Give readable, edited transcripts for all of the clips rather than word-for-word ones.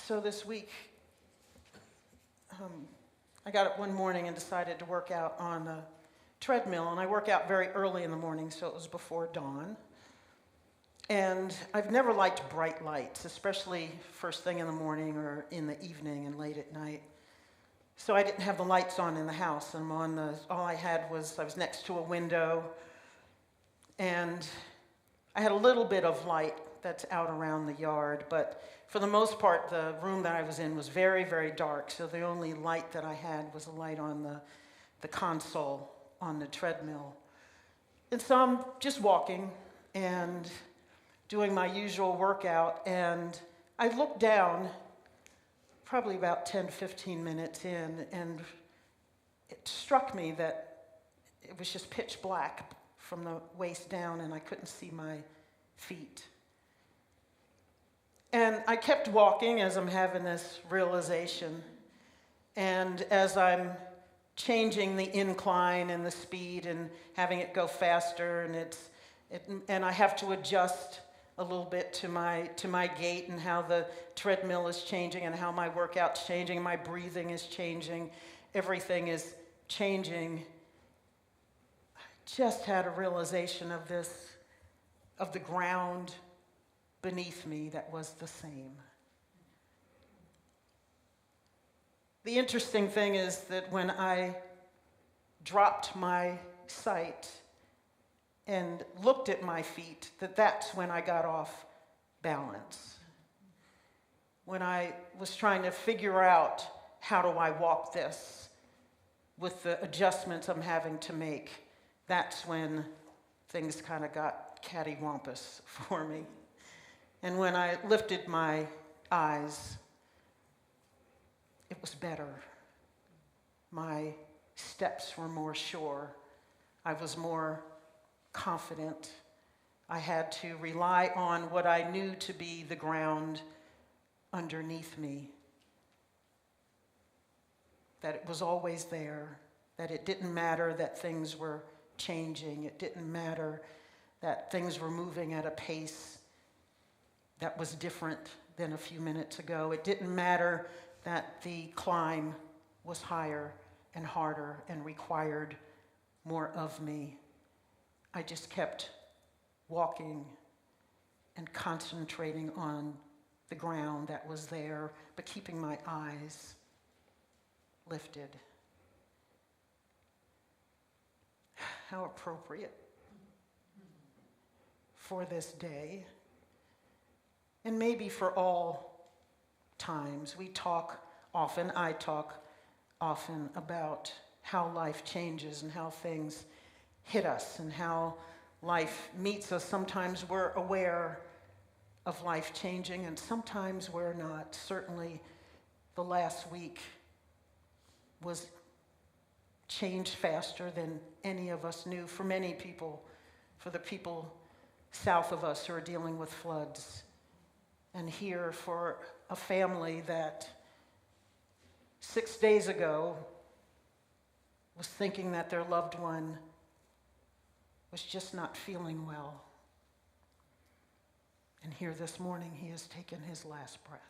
So this week, I got up one morning and decided to work out on a treadmill, and I work out very early in the morning, so it was before dawn. And I've never liked bright lights, especially first thing in the morning or in the evening and late at night. So I didn't have the lights on in the house. All I had was, I was next to a window, and I had a little bit of light that's out around the yard, but for the most part, the room that I was in was very, very dark, so the only light that I had was a light on the console on the treadmill. And so I'm just walking and doing my usual workout, and I looked down probably about 10 to 15 minutes in, and it struck me that it was just pitch black from the waist down, and I couldn't see my feet. And I kept walking as I'm having this realization, and as I'm changing the incline and the speed and having it go faster, and I have to adjust a little bit to my gait and how the treadmill is changing and how my workout's changing, my breathing is changing, everything is changing. I just had a realization of the ground beneath me that was the same. The interesting thing is that when I dropped my sight and looked at my feet, that's when I got off balance. When I was trying to figure out how do I walk this with the adjustments I'm having to make, that's when things kind of got cattywampus for me. And when I lifted my eyes, it was better. My steps were more sure. I was more confident. I had to rely on what I knew to be the ground underneath me. That it was always there. That it didn't matter that things were changing. It didn't matter that things were moving at a pace that was different than a few minutes ago. It didn't matter that the climb was higher and harder and required more of me. I just kept walking and concentrating on the ground that was there, but keeping my eyes lifted. How appropriate for this day. And maybe for all times. I talk often about how life changes and how things hit us and how life meets us. Sometimes we're aware of life changing and sometimes we're not. Certainly the last week was changed faster than any of us knew for many people, for the people south of us who are dealing with floods. And here for a family that 6 days ago was thinking that their loved one was just not feeling well. And here this morning he has taken his last breath.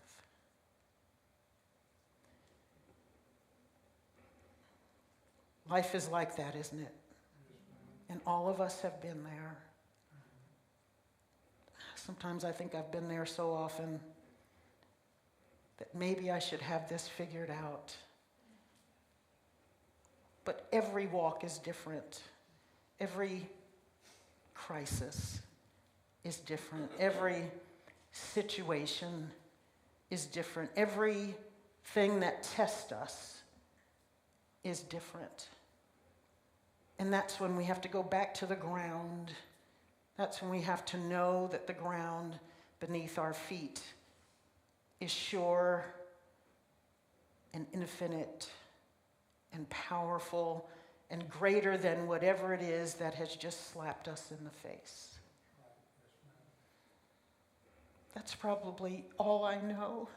Life is like that, isn't it? And all of us have been there. Sometimes I think I've been there so often that maybe I should have this figured out. But every walk is different. Every crisis is different. Every situation is different. Everything that tests us is different. And that's when we have to go back to the ground. That's when we have to know that the ground beneath our feet is sure and infinite and powerful and greater than whatever it is that has just slapped us in the face. That's probably all I know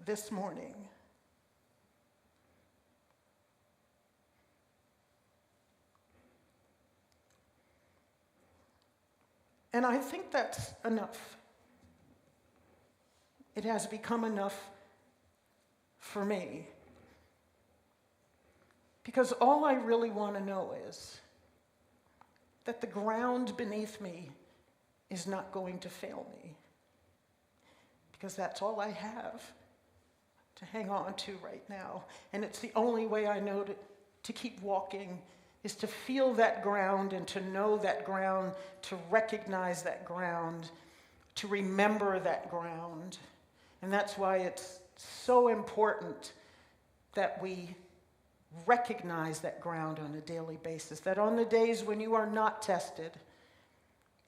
this morning. And I think that's enough. It has become enough for me. Because all I really want to know is that the ground beneath me is not going to fail me. Because that's all I have to hang on to right now. And it's the only way I know to keep walking, is to feel that ground and to know that ground, to recognize that ground, to remember that ground. And that's why it's so important that we recognize that ground on a daily basis, that on the days when you are not tested,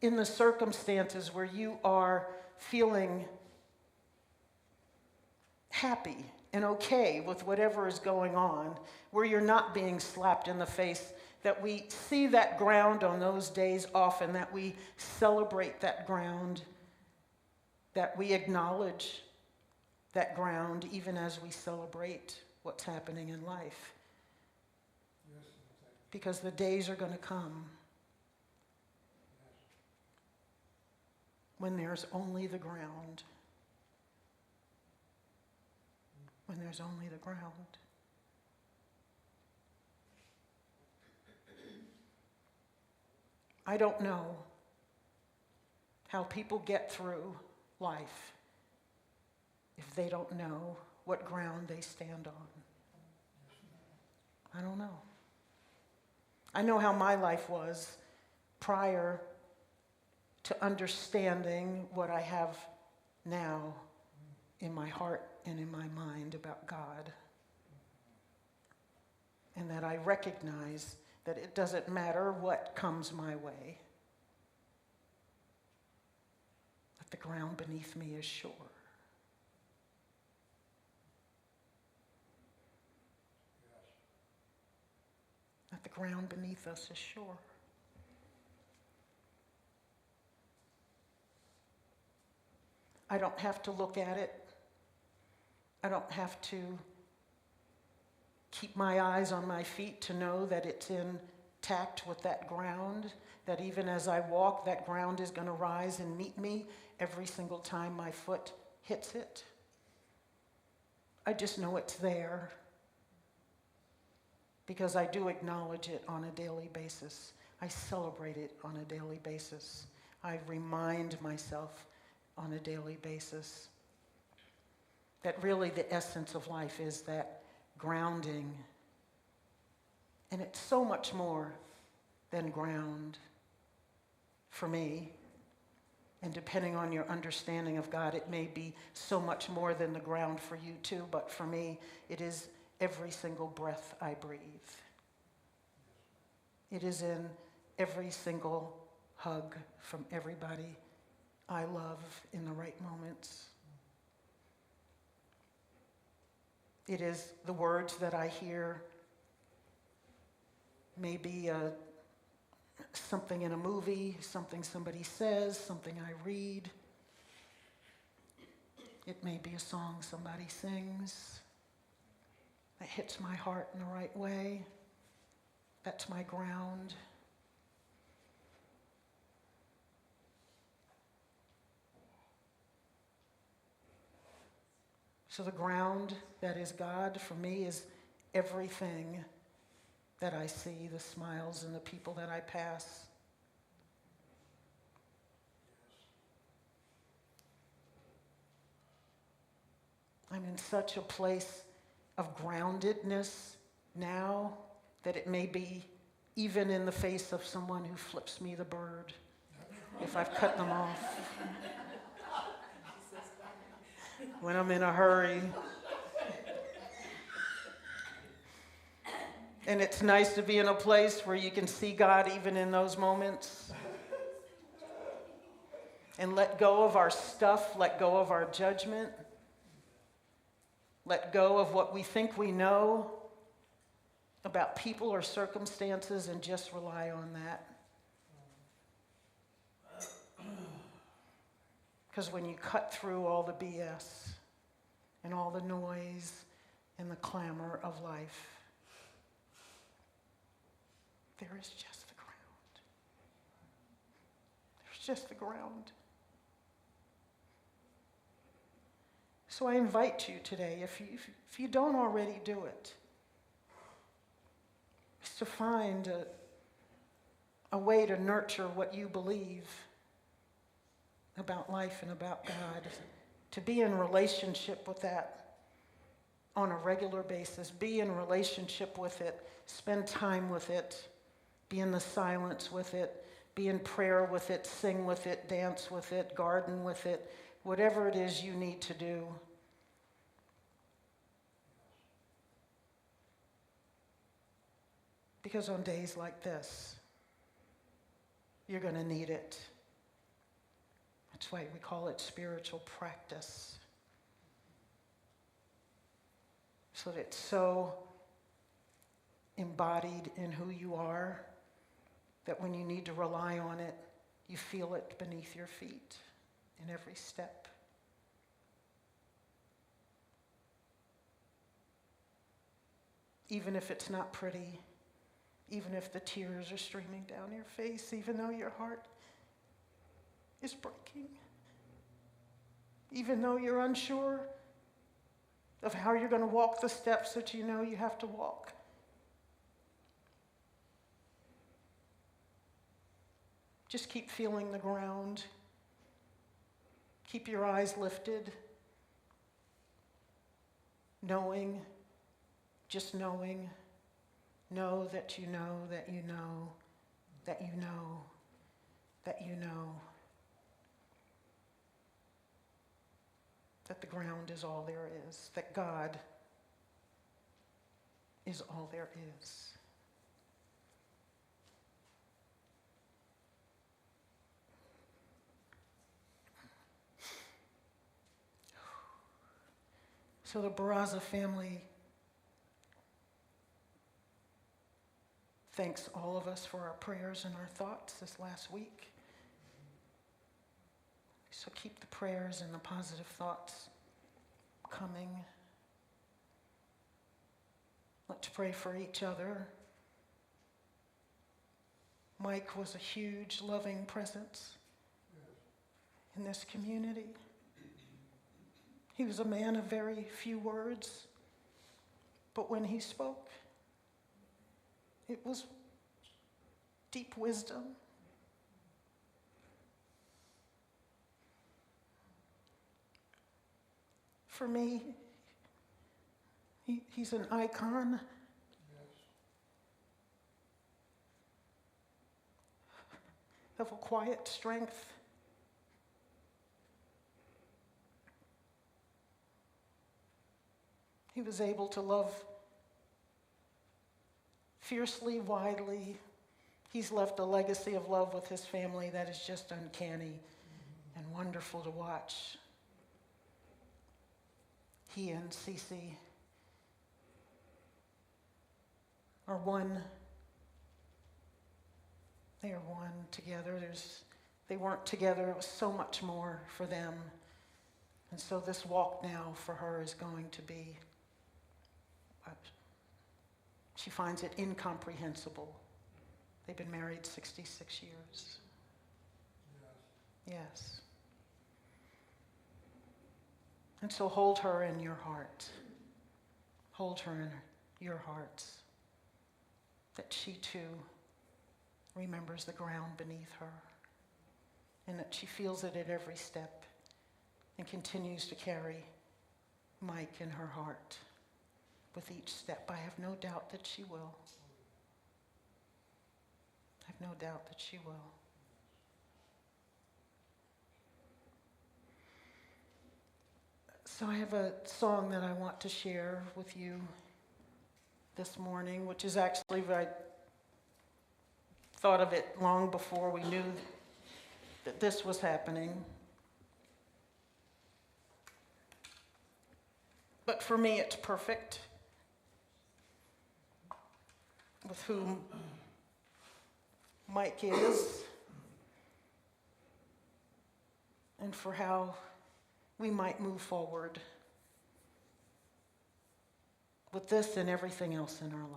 in the circumstances where you are feeling happy and okay with whatever is going on, where you're not being slapped in the face, that we see that ground on those days often, that we celebrate that ground, that we acknowledge that ground even as we celebrate what's happening in life. Because the days are going to come when there's only the ground. When there's only the ground. I don't know how people get through life if they don't know what ground they stand on. I don't know. I know how my life was prior to understanding what I have now in my heart and in my mind about God. And that I recognize that it doesn't matter what comes my way, that the ground beneath me is sure. That the ground beneath us is sure. I don't have to look at it. I don't have to keep my eyes on my feet to know that it's intact with that ground, that even as I walk, that ground is going to rise and meet me every single time my foot hits it. I just know it's there because I do acknowledge it on a daily basis. I celebrate it on a daily basis. I remind myself on a daily basis that really the essence of life is that grounding. And it's so much more than ground for me. And depending on your understanding of God, it may be so much more than the ground for you too. But for me, it is every single breath I breathe. It is in every single hug from everybody I love in the right moments. It is the words that I hear, maybe something in a movie, something somebody says, something I read. It may be a song somebody sings that hits my heart in the right way. That's my ground. So the ground that is God for me is everything that I see, the smiles and the people that I pass. I'm in such a place of groundedness now that it may be even in the face of someone who flips me the bird if I've cut them off. When I'm in a hurry. And it's nice to be in a place where you can see God even in those moments. And let go of our stuff, let go of our judgment. Let go of what we think we know about people or circumstances and just rely on that. Because when you cut through all the BS and all the noise and the clamor of life, there is just the ground. There's just the ground. So I invite you today, if you don't already do it, is to find a way to nurture what you believe about life and about God, to be in relationship with that on a regular basis, be in relationship with it, spend time with it, be in the silence with it, be in prayer with it, sing with it, dance with it, garden with it, whatever it is you need to do. Because on days like this, you're going to need it. That's why we call it spiritual practice. So that it's so embodied in who you are that when you need to rely on it, you feel it beneath your feet in every step. Even if it's not pretty, even if the tears are streaming down your face, even though your heart is breaking, even though you're unsure of how you're going to walk the steps that you know you have to walk. Just keep feeling the ground. Keep your eyes lifted, knowing, just knowing, know that you know, that you know, that you know, that you know, that the ground is all there is, that God is all there is. So the Barraza family thanks all of us for our prayers and our thoughts this last week. So keep the prayers and the positive thoughts coming. Let's pray for each other. Mike was a huge, loving presence in this community. He was a man of very few words, but when he spoke, it was deep wisdom. For me, he's an icon. Of a quiet strength. He was able to love fiercely, widely. He's left a legacy of love with his family that is just uncanny and wonderful to watch. He and Cece are one. They are one together. They weren't together. It was so much more for them. And so this walk now for her is going to be, she finds it incomprehensible. They've been married 66 years. Yes. And so hold her in your heart. Hold her in your hearts. That she too remembers the ground beneath her. And that she feels it at every step. And continues to carry Mike in her heart with each step. I have no doubt that she will. I have no doubt that she will. So I have a song that I want to share with you this morning, which is actually, I thought of it long before we knew that this was happening. But for me, it's perfect with whom Mike is and for how we might move forward with this and everything else in our lives.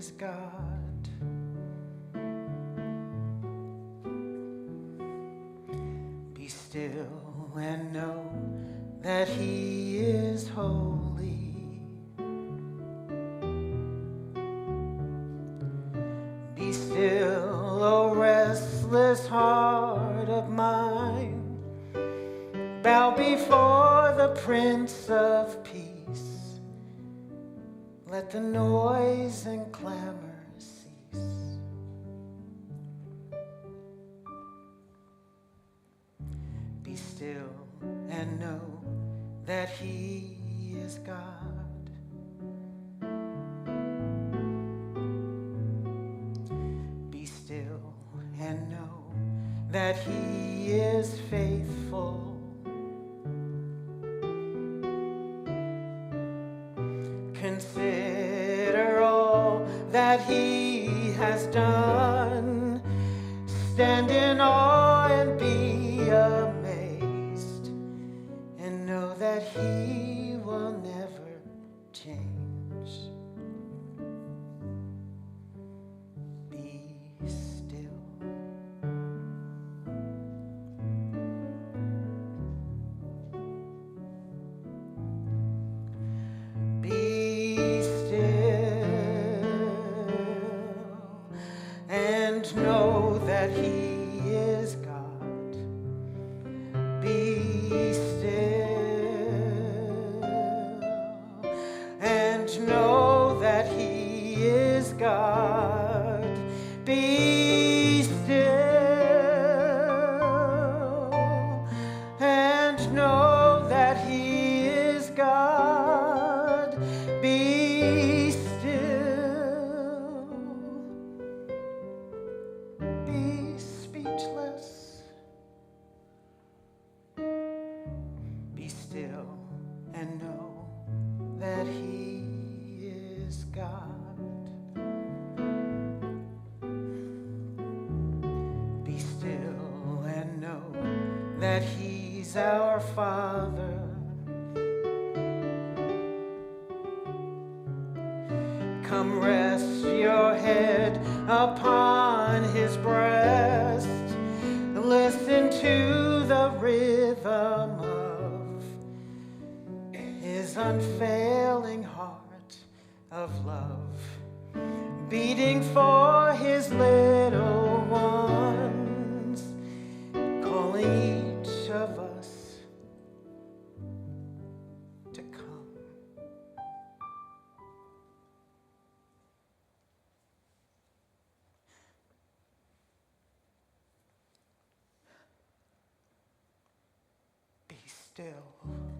is God. Be still and know that He is holy. Be still, O restless heart of mine. Bow before the Prince of Peace. Let the noise and clamor cease. Be still and know that He is God. Be still and know that He is faithful. Consider all that He has done. Stand in awe and be amazed, and know that He will never change. Be still. Be still and know that He is God. Be still and know that He is God. Be still and know that He is God. Be still. Be speechless. Be still and know that He is God. Be still and know that He's our Father. Come rest your head upon His breast. Listen to the rhythm of His unfailing heart of love, beating for His little ones, calling each of us to come. Be still.